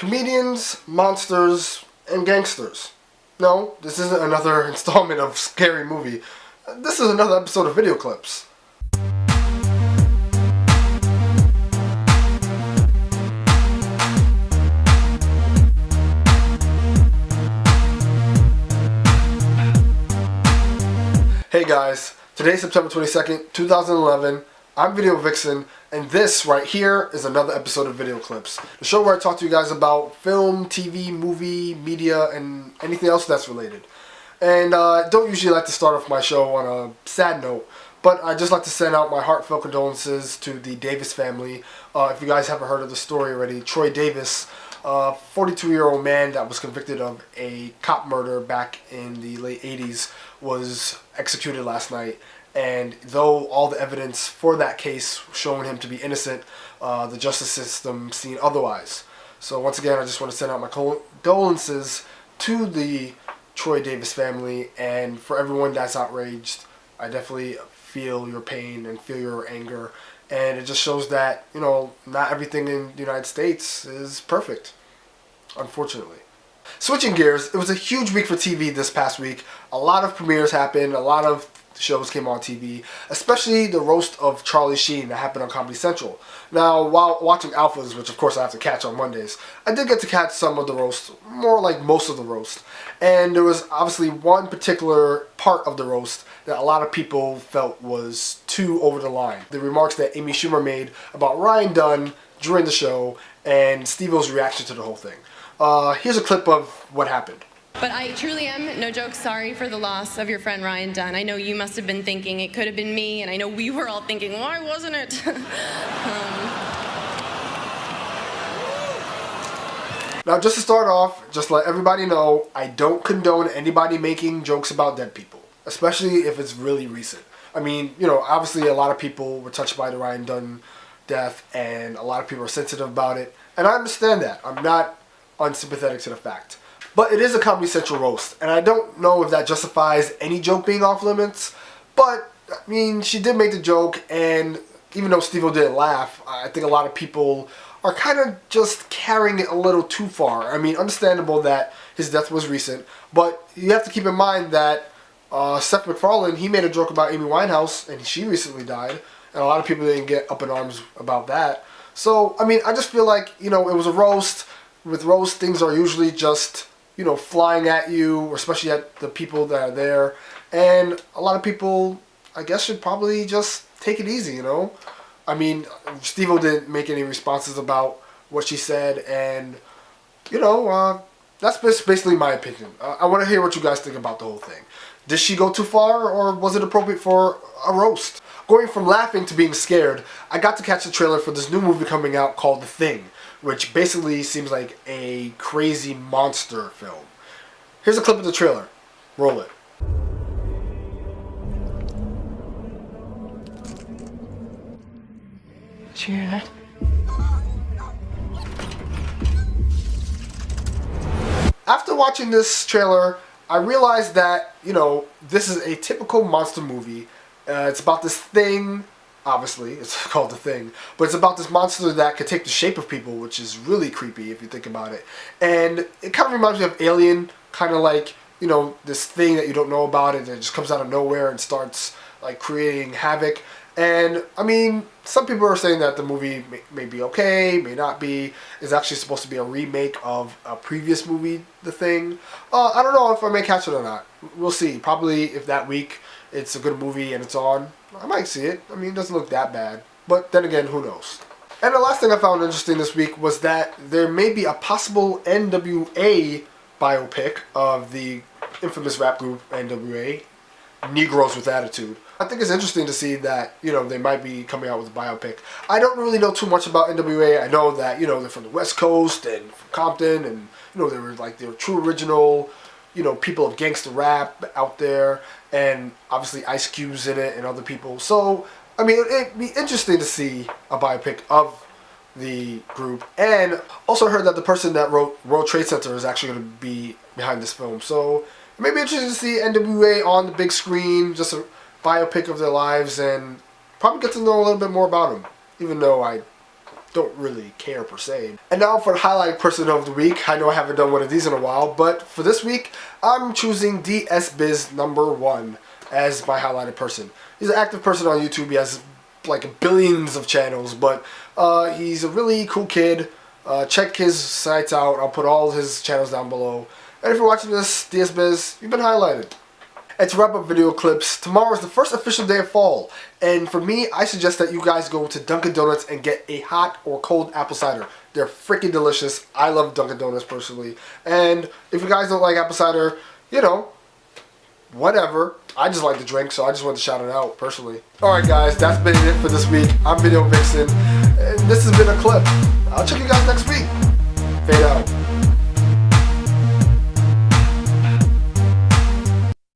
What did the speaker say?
Comedians, monsters, and gangsters. No, this isn't another installment of Scary Movie. This is another episode of Video Clips. Hey guys, today's September 22nd, 2011. I'm Video Vixen, and this right here is another episode of Video Clips, the show where I talk to you guys about film, TV, movie, media, and anything else that's related. And I don't usually like to start off my show on a sad note, but I just like to send out my heartfelt condolences to the Davis family. If you guys haven't heard of the story already, Troy Davis, a 42-year-old man that was convicted of a cop murder back in the late 80s, was executed last night. And though all the evidence for that case showing him to be innocent, the justice system seen otherwise. So once again, I just want to send out my condolences to the Troy Davis family, and for everyone that's outraged, I definitely feel your pain and feel your anger. And it just shows that, you know, not everything in the United States is perfect, unfortunately. Switching gears, it was a huge week for TV this past week. A lot of premieres happened, a lot of shows came on TV, especially the roast of Charlie Sheen that happened on Comedy Central. Now, while watching Alphas, which of course I have to catch on Mondays, I did get to catch some of the roast, more like most of the roast. And there was obviously one particular part of the roast that a lot of people felt was too over the line. The remarks that Amy Schumer made about Ryan Dunn during the show and Steve-O's reaction to the whole thing. Here's a clip of what happened. But I truly am, no joke, sorry for the loss of your friend Ryan Dunn. I know you must have been thinking it could have been me, and I know we were all thinking, why wasn't it? Now, just to start off, just to let everybody know, I don't condone anybody making jokes about dead people, especially if it's really recent. I mean, you know, obviously a lot of people were touched by the Ryan Dunn death, and a lot of people are sensitive about it, and I understand that. I'm not unsympathetic to the fact. But it is a Comedy Central roast, and I don't know if that justifies any joke being off limits, but, I mean, she did make the joke, and even though Steve-O didn't laugh, I think a lot of people are kind of just carrying it a little too far. I mean, understandable that his death was recent, but you have to keep in mind that Seth MacFarlane, he made a joke about Amy Winehouse, and she recently died, and a lot of people didn't get up in arms about that. So, I mean, I just feel like, you know, it was a roast. With roast, things are usually just, you know, flying at you, especially at the people that are there. And a lot of people, I guess, should probably just take it easy, you know? I mean, Steve-O didn't make any responses about what she said, and, you know, that's basically my opinion. I want to hear what you guys think about the whole thing. Did she go too far, or was it appropriate for a roast? Going from laughing to being scared, I got to catch the trailer for this new movie coming out called The Thing, which basically seems like a crazy monster film. Here's a clip of the trailer. Roll it. Did you hear that? After watching this trailer, I realized that, you know, this is a typical monster movie. It's about this thing. Obviously, it's called The Thing, but it's about this monster that could take the shape of people, which is really creepy if you think about it. And it kind of reminds me of Alien, kind of like, you know, this thing that you don't know about it, that just comes out of nowhere and starts, like, creating havoc. And, I mean, some people are saying that the movie may be okay, may not be. It's actually supposed to be a remake of a previous movie, The Thing. I don't know if I may catch it or not. We'll see. Probably if that week it's a good movie and it's on, I might see it. I mean, it doesn't look that bad. But then again, who knows? And the last thing I found interesting this week was that there may be a possible N.W.A. biopic of the infamous rap group N.W.A., Negroes with Attitude. I think it's interesting to see that, you know, they might be coming out with a biopic. I don't really know too much about N.W.A. I know that, you know, they're from the West Coast and from Compton, and, you know, they were true original, you know, people of gangster rap out there, and obviously Ice Cube's in it and other people. So, I mean, it'd be interesting to see a biopic of the group. And also heard that the person that wrote World Trade Center is actually going to be behind this film. So, it may be interesting to see N.W.A. on the big screen, just a biopic of their lives, and probably get to know a little bit more about them, even though I don't really care per se. And now for the highlight person of the week. I know I haven't done one of these in a while, but for this week, I'm choosing DSBiz number 1 as my highlighted person. He's an active person on YouTube. He has like billions of channels, but he's a really cool kid. Check his sites out. I'll put all his channels down below. And if you're watching this, DSBiz, you've been highlighted. And to wrap up video clips, tomorrow is the first official day of fall. And for me, I suggest that you guys go to Dunkin' Donuts and get a hot or cold apple cider. They're freaking delicious. I love Dunkin' Donuts personally. And if you guys don't like apple cider, you know, whatever. I just like the drink, so I just wanted to shout it out personally. Alright guys, that's been it for this week. I'm Video Vixen, and this has been a clip. I'll check you guys next week. Fade out.